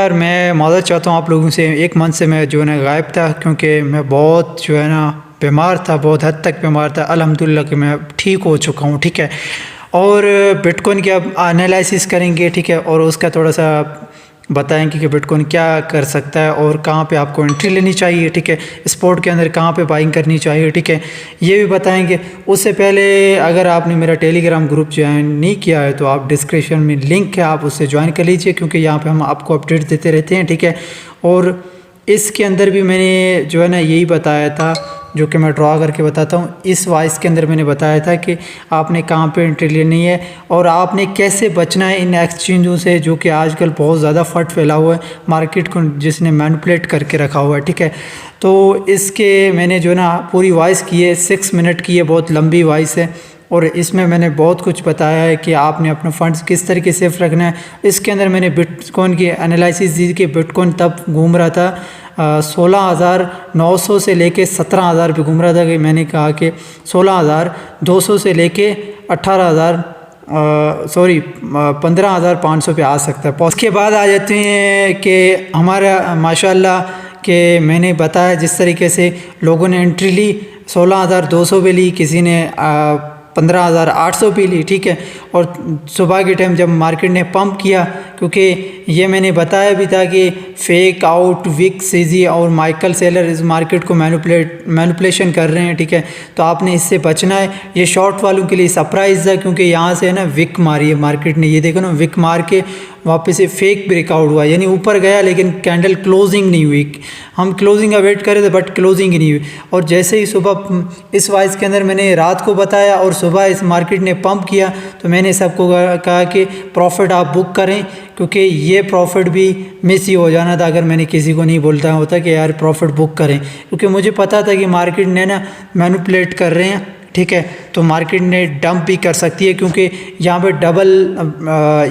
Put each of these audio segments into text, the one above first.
यार मैं माज़रत चाहता हूँ आप लोगों से। एक मंथ से मैं जो है ना गायब था, क्योंकि मैं बहुत जो है ना बीमार था, बहुत हद तक बीमार था। अल्हम्दुलिल्लाह कि मैं ठीक हो चुका हूँ, ठीक है। और बिटकॉइन की अब एनालिसिस करेंगे, ठीक है, और उसका थोड़ा सा बताएंगे कि बिटकॉइन क्या कर सकता है और कहाँ पे आपको एंट्री लेनी चाहिए, ठीक है। स्पॉट के अंदर कहाँ पे बाइंग करनी चाहिए, ठीक है, ये भी बताएंगे। उससे पहले अगर आपने मेरा टेलीग्राम ग्रुप ज्वाइन नहीं किया है तो आप डिस्क्रिप्शन में लिंक है, आप उससे ज्वाइन कर लीजिए, क्योंकि यहाँ पे हम आपको अपडेट देते रहते हैं, ठीक है। और इसके अंदर भी मैंने जो है ना यही बताया था, जो कि मैं ड्रा करके बताता हूँ। इस वॉइस के अंदर मैंने बताया था कि आपने कहाँ पे एंट्री लेनी है और आपने कैसे बचना है इन एक्सचेंजों से, जो कि आजकल बहुत ज़्यादा फट फैला हुआ है मार्केट को, जिसने मैनिपुलेट करके रखा हुआ है, ठीक है। तो इसके मैंने जो ना पूरी वॉइस की है, 6 मिनट की है, बहुत लंबी वॉइस है। और इसमें मैंने बहुत कुछ बताया है कि आपने अपने फंड्स किस तरीके से सेफ रखना है। इसके अंदर मैंने बिटकॉइन की एनालिसिस दी कि बिटकॉइन तब घूम रहा था 16,900 से लेके 17,000 पे घूम रहा था, कि मैंने कहा कि 16,200 से लेके 15,500 पे आ सकता है। उसके बाद आ जाते हैं कि हमारा माशाल्लाह कि मैंने बताया जिस तरीके से लोगों ने एंट्री ली 16,200 पे ली, किसी ने 15,800 पे ली, ठीक है। और सुबह के टाइम जब मार्केट ने पंप किया, क्योंकि ये मैंने बताया भी था कि फेक आउट, विक, सीजी और माइकल सेलर इस मार्केट को मैनिपुलेशन कर रहे हैं, ठीक है। तो आपने इससे बचना है। ये शॉर्ट वालों के लिए सरप्राइज़ है, क्योंकि यहाँ से है ना विक मारी है मार्केट ने, ये देखो ना, विक मार के वापस से फेक ब्रेकआउट हुआ, यानी ऊपर गया लेकिन कैंडल क्लोजिंग नहीं हुई। हम क्लोजिंग का वेट कर रहे थे बट क्लोजिंग ही नहीं हुई। और जैसे ही सुबह इस वाइस के अंदर मैंने रात को बताया और सुबह इस मार्केट ने पंप किया, तो मैंने सबको कहा कि प्रॉफिट आप बुक करें, क्योंकि ये प्रॉफिट भी मिस ही हो जाना था अगर मैंने किसी को नहीं बोलता होता कि यार प्रॉफिट बुक करें, क्योंकि मुझे पता था कि मार्केट ने ना मैनिपुलेट कर रहे हैं, ठीक है। तो मार्केट ने डंप भी कर सकती है, क्योंकि यहाँ पे डबल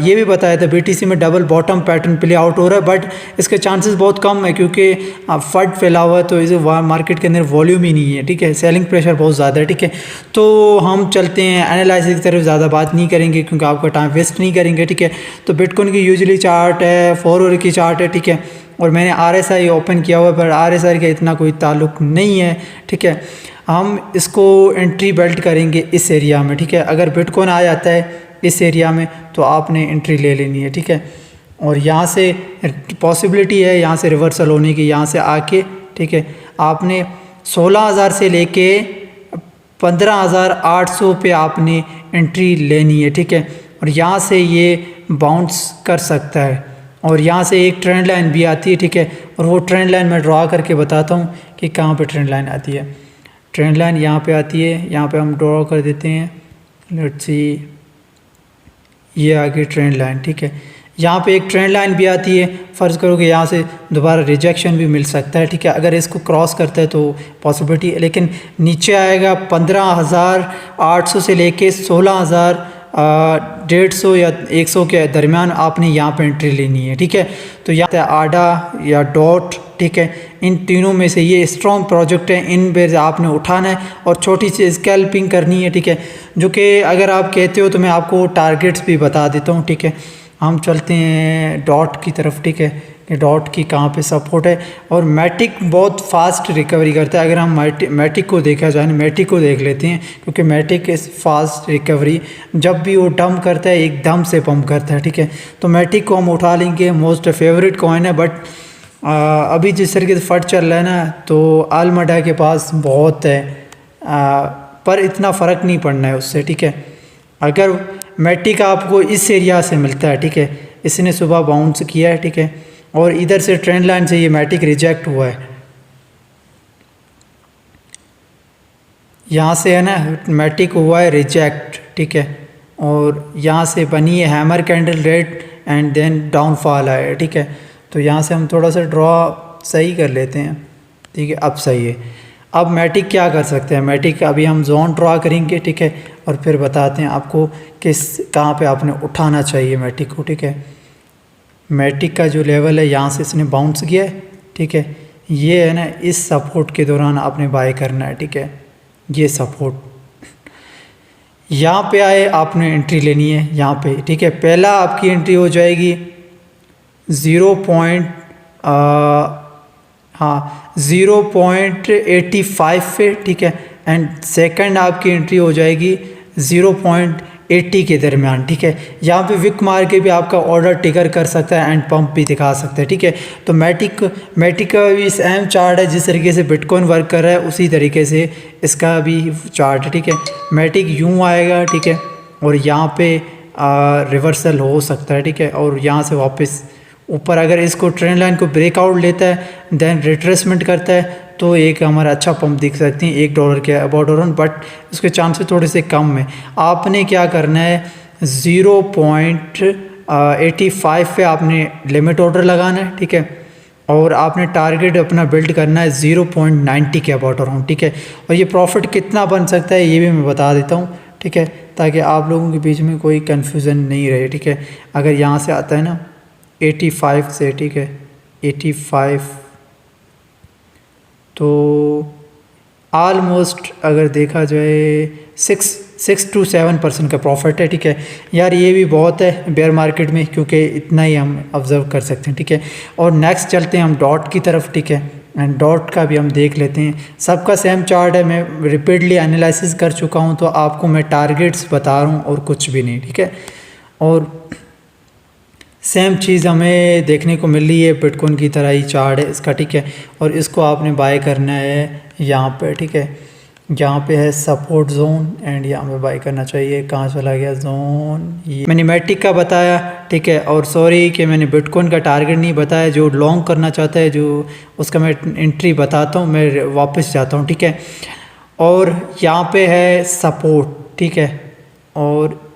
ये भी बताया था बीटीसी में double bottom pattern play out हो रहा है, बट इसके चांसेस बहुत कम है, क्योंकि फट फैला हुआ है, तो इसे मार्केट के अंदर वॉल्यूम ही नहीं है, ठीक है। सेलिंग प्रेशर बहुत ज़्यादा है, ठीक है। तो हम चलते हैं एनालिसिस की तरफ, ज़्यादा बात नहीं करेंगे क्योंकि आपका टाइम वेस्ट नहीं करेंगे, ठीक है। तो बिटकॉइन की यूजुअली चार्ट है 4 आवर की चार्ट है, ठीक है। और मैंने RSI ओपन किया हुआ है, पर RSI का इतना कोई ताल्लुक नहीं है, ठीक है। हम इसको एंट्री बेल्ट करेंगे इस एरिया में, ठीक है। अगर बिटकॉइन आ जाता है इस एरिया में तो आपने एंट्री ले लेनी है, ठीक है। और यहाँ से पॉसिबिलिटी है यहाँ से रिवर्सल होने की, यहाँ से आके, ठीक है, आपने 16,000 से लेके 15,800 पे आपने एंट्री लेनी है, ठीक है। और यहाँ से ये बाउंस कर सकता है, और यहाँ से एक ट्रेंड लाइन भी आती है, ठीक है। और वो ट्रेंड लाइन मैं ड्रा करके बताता हूँ कि कहाँ पे ट्रेंड लाइन आती है। ट्रेंड लाइन यहाँ पे आती है, यहाँ पे हम ड्रॉ कर देते हैं, लेट्स सी, ये आगे ट्रेंड लाइन, ठीक है। यहाँ पे एक ट्रेंड लाइन भी आती है, फ़र्ज़ करो कि यहाँ से दोबारा रिजेक्शन भी मिल सकता है, ठीक है। अगर इसको क्रॉस करता है तो पॉसिबिलिटी है, लेकिन नीचे आएगा 15,800 से लेके 16,150 या 100 के दरमियान आपने यहाँ पे एंट्री लेनी है, ठीक है। तो यहाँ पे आडा या डॉट, ठीक है, इन तीनों में से ये स्ट्रॉन्ग प्रोजेक्ट है, इन पे आपने उठाना है और छोटी सी स्कैल्पिंग करनी है, ठीक है। जो कि अगर आप कहते हो तो मैं आपको टारगेट्स भी बता देता हूँ, ठीक है। हम चलते हैं डॉट की तरफ, ठीक है, कि डॉट की कहाँ पे सपोर्ट है। और मैटिक बहुत फास्ट रिकवरी करता है। अगर हम मैटिक को देखा जाए, मैटिक को देख लेते हैं, क्योंकि मैटिक इस फास्ट रिकवरी, जब भी वो डंप करता है एकदम से पंप करता है, ठीक है। तो मैटिक को हम उठा लेंगे, मोस्ट फेवरेट कॉइन है। बट अभी जिस तरीके से फट चल रहा है ना, तो आलमडा के पास बहुत है, पर इतना फ़र्क नहीं पड़ना है उससे, ठीक है। अगर मैटिक आपको इस एरिया से मिलता है, ठीक है, इसने सुबह बाउंस किया है, ठीक है, और इधर से ट्रेंड लाइन से ये मैटिक रिजेक्ट हुआ है, यहाँ से है ना मैटिक हुआ है रिजेक्ट, ठीक है। और यहाँ से बनी है hammer candle red and then downfall आया है, ठीक है। तो यहाँ से हम थोड़ा सा ड्रॉ सही कर लेते हैं, ठीक है, अब सही है। अब मैटिक क्या कर सकते हैं, मैटिक अभी हम जोन ड्रॉ करेंगे, ठीक है, और फिर बताते हैं आपको किस कहाँ पे आपने उठाना चाहिए मैटिक को, ठीक है। मैटिक का जो लेवल है यहाँ से इसने बाउंस किया है, ठीक है। ये है ना इस सपोर्ट के दौरान आपने बाय करना है, ठीक है। ये सपोर्ट यहाँ पे आए आपने एंट्री लेनी है यहाँ पे, ठीक है। पहला आपकी एंट्री हो जाएगी 0.85 पे, ठीक है। एंड सेकंड आपकी एंट्री हो जाएगी 0.80 के दरमियान, ठीक है। यहाँ पे विक मार के भी आपका ऑर्डर टिकर कर सकता है एंड पंप भी दिखा सकता है, ठीक है। तो मैटिक का भी सेम चार्ट है, जिस तरीके से बिटकॉइन वर्क कर रहा है उसी तरीके से इसका भी चार्ट है, ठीक है। मैटिक यूँ आएगा, ठीक है, और यहाँ पे रिवर्सल हो सकता है, ठीक है, और यहाँ से वापस ऊपर अगर इसको ट्रेंड लाइन को ब्रेकआउट लेता है देन रिट्रेसमेंट करता है तो एक हमारा अच्छा पंप दिख सकती है $1 के अबाउट अराउंड, बट उसके चांसेस थोड़े से कम है। आपने क्या करना है 0.85 पे आपने लिमिट ऑर्डर लगाना है, ठीक है, और आपने टारगेट अपना बिल्ड करना है 0.90 के अबाउट अराउंड, ठीक है। और ये प्रॉफिट कितना बन सकता है ये भी मैं बता देता हूँ, ठीक है, ताकि आप लोगों के बीच में कोई कन्फ्यूज़न नहीं रहे, ठीक है। अगर यहाँ से आता है ना 85 से, ठीक है, 85 तो आलमोस्ट अगर देखा जाए 6 to 7% का प्रॉफिट है, ठीक है। यार ये भी बहुत है बेयर मार्केट में, क्योंकि इतना ही हम ऑब्ज़र्व कर सकते हैं, ठीक है। और नेक्स्ट चलते हैं हम डॉट की तरफ, ठीक है, एंड डॉट का भी हम देख लेते हैं। सबका सेम चार्ट है, मैं रिपीटली एनालिसिस कर चुका हूँ, तो आपको मैं टारगेट्स बता रहा हूँ और कुछ भी नहीं, ठीक है। और सेम चीज़ हमें देखने को मिल रही है, बिटकॉइन की तरह ही चार्ट है इसका, ठीक है। और इसको आपने बाय करना है यहाँ पे, ठीक है, यहाँ पे है सपोर्ट जोन एंड यहाँ पे बाय करना चाहिए। कहाँ चला गया जोन, ये मैंने मैटिक का बताया, ठीक है। और सॉरी कि मैंने बिटकॉइन का टारगेट नहीं बताया, जो लॉन्ग करना चाहता है जो उसका मैं एंट्री बताता हूँ, मैं वापस जाता हूँ, ठीक है। और यहाँ पे है सपोर्ट, ठीक है, और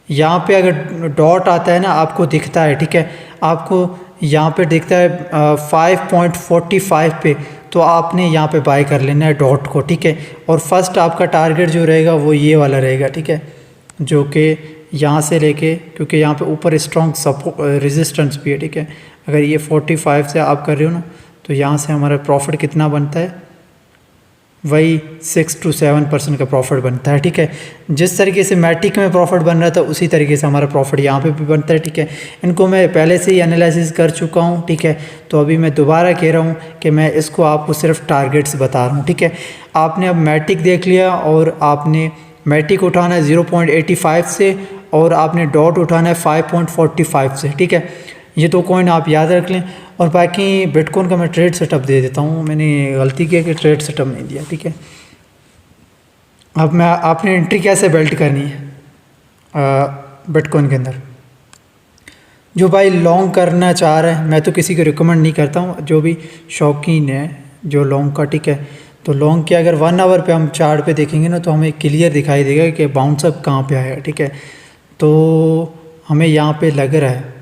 यहाँ पे अगर डॉट आता है ना आपको दिखता है, ठीक है, आपको यहाँ पे दिखता है 5.45 पे, तो आपने यहाँ पे बाय कर लेना है डॉट को, ठीक है। और फर्स्ट आपका टारगेट जो रहेगा वो ये वाला रहेगा, ठीक है, जो कि यहाँ से लेके, क्योंकि यहाँ पे ऊपर स्ट्रॉन्ग सपोर्ट रेजिस्टेंस भी है, ठीक है। अगर ये 45 से आप कर रहे हो ना, तो यहाँ से हमारा प्रॉफिट कितना बनता है, वही 6 to 7% का प्रॉफिट बनता है, ठीक है। जिस तरीके से मैटिक में प्रॉफिट बन रहा था उसी तरीके से हमारा प्रॉफिट यहाँ पे भी बनता है, ठीक है। इनको मैं पहले से ही एनालिसिस कर चुका हूँ, ठीक है। तो अभी मैं दोबारा कह रहा हूँ कि मैं इसको आपको सिर्फ टारगेट्स बता रहा हूँ, ठीक है। आपने अब मैटिक देख लिया और आपने मैटिक उठाना है 0.85 से और आपने डॉट उठाना है 5.45 से, ठीक है। ये तो कॉइन आप याद रख लें। और बाकी बिटकॉइन का मैं ट्रेड सेटअप दे देता हूँ, मैंने गलती किया कि ट्रेड सेटअप नहीं दिया, ठीक है। अब मैं आपने एंट्री कैसे बिल्ड करनी है बिटकॉइन के अंदर। जो भाई लॉन्ग करना चाह रहा है, मैं तो किसी को रिकमेंड नहीं करता हूँ, जो भी शौकीन है जो लॉन्ग का, ठीक है। तो लॉन्ग के अगर 1 आवर पे हम चार्ट पे देखेंगे ना, तो हमें क्लियर दिखाई देगा कि बाउंस अप कहाँ पे आया, ठीक है। तो हमें यहाँ पे लग रहा है,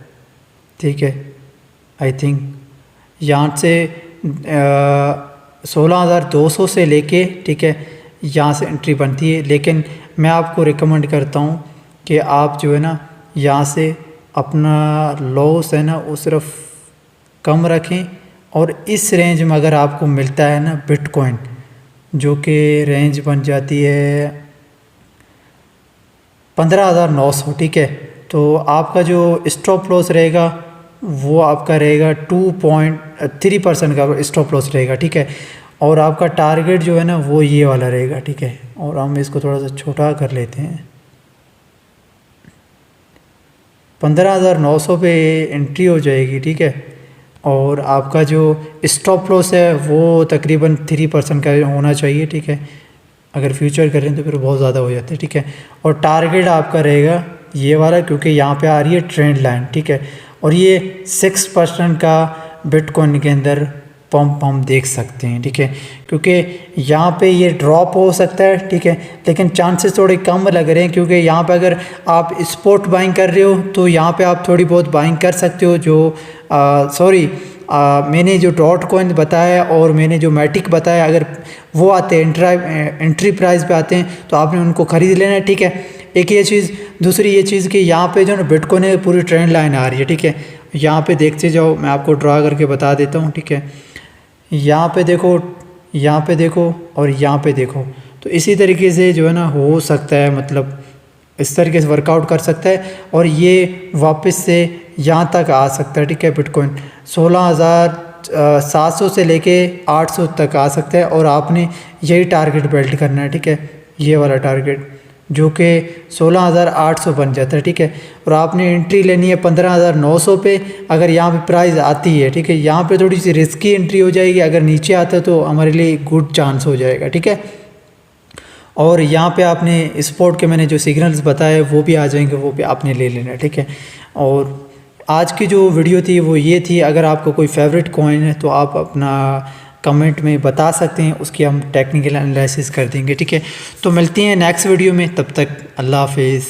ठीक है, आई थिंक यहाँ से 16,200 से लेके, ठीक है, यहाँ से एंट्री बनती है। लेकिन मैं आपको रिकमेंड करता हूँ कि आप जो है ना यहाँ से अपना लॉस है ना वो सिर्फ कम रखें, और इस रेंज में अगर आपको मिलता है ना बिटकॉइन, जो कि रेंज बन जाती है 15,900, ठीक है, तो आपका जो स्टॉप लॉस रहेगा वो आपका रहेगा 2.3% का स्टॉप लॉस रहेगा, ठीक है। और आपका टारगेट जो है ना वो ये वाला रहेगा, ठीक है। और हम इसको थोड़ा सा छोटा कर लेते हैं, 15,900 पे एंट्री हो जाएगी, ठीक है। और आपका जो स्टॉप लॉस है वो तकरीबन 3% का होना चाहिए, ठीक है। अगर फ्यूचर करें तो फिर बहुत ज़्यादा हो जाता है, ठीक है। और टारगेट आपका रहेगा ये वाला, क्योंकि यहाँ पे आ रही है ट्रेंड लाइन, ठीक है। और ये 6% का बिटकॉइन के अंदर पंप हम देख सकते हैं, ठीक है, क्योंकि यहाँ पे ये ड्रॉप हो सकता है, ठीक है, लेकिन चांसेस थोड़े कम लग रहे हैं, क्योंकि यहाँ पे अगर आप स्पॉट बाइंग कर रहे हो तो यहाँ पे आप थोड़ी बहुत बाइंग कर सकते हो। जो मैंने जो डॉट कॉइन बताया और मैंने जो मैटिक बताया, अगर वो आते हैं एंट्री प्राइस पे आते हैं तो आपने उनको ख़रीद लेना है, ठीक है। एक ये चीज़, दूसरी ये चीज़ कि यहाँ पे जो ना बिटकॉइन है पूरी ट्रेंड लाइन आ रही है, ठीक है। यहाँ पे देखते जाओ, मैं आपको ड्रा करके बता देता हूँ, ठीक है। यहाँ पे देखो, यहाँ पे देखो और यहाँ पे देखो, तो इसी तरीके से जो है ना हो सकता है, मतलब इस तरीके से वर्कआउट कर सकता है और ये वापस से यहाँ तक आ सकता है, ठीक है। बिटकॉइन 16,700 से लेके 800 तक आ सकता है और आपने यही टारगेट बिल्ड करना है, ठीक है। ये वाला टारगेट जो कि 16,800 बन जाता है, ठीक है। और आपने एंट्री लेनी है 15,900 पे। अगर यहाँ पे प्राइस आती है, ठीक है, यहाँ पे थोड़ी सी रिस्की एंट्री हो जाएगी, अगर नीचे आता है तो हमारे लिए गुड चांस हो जाएगा, ठीक है। और यहाँ पे आपने स्पॉट के मैंने जो सिग्नल्स बताए वो भी आ जाएंगे, वो भी आपने ले लेना है, ठीक है। और आज की जो वीडियो थी वो ये थी। अगर आपको कोई फेवरेट कॉइन है तो आप अपना कमेंट में बता सकते हैं, उसकी हम टेक्निकल एनालिसिस कर देंगे, ठीक है। तो मिलते हैं नेक्स्ट वीडियो में, तब तक अल्लाह हाफिज़।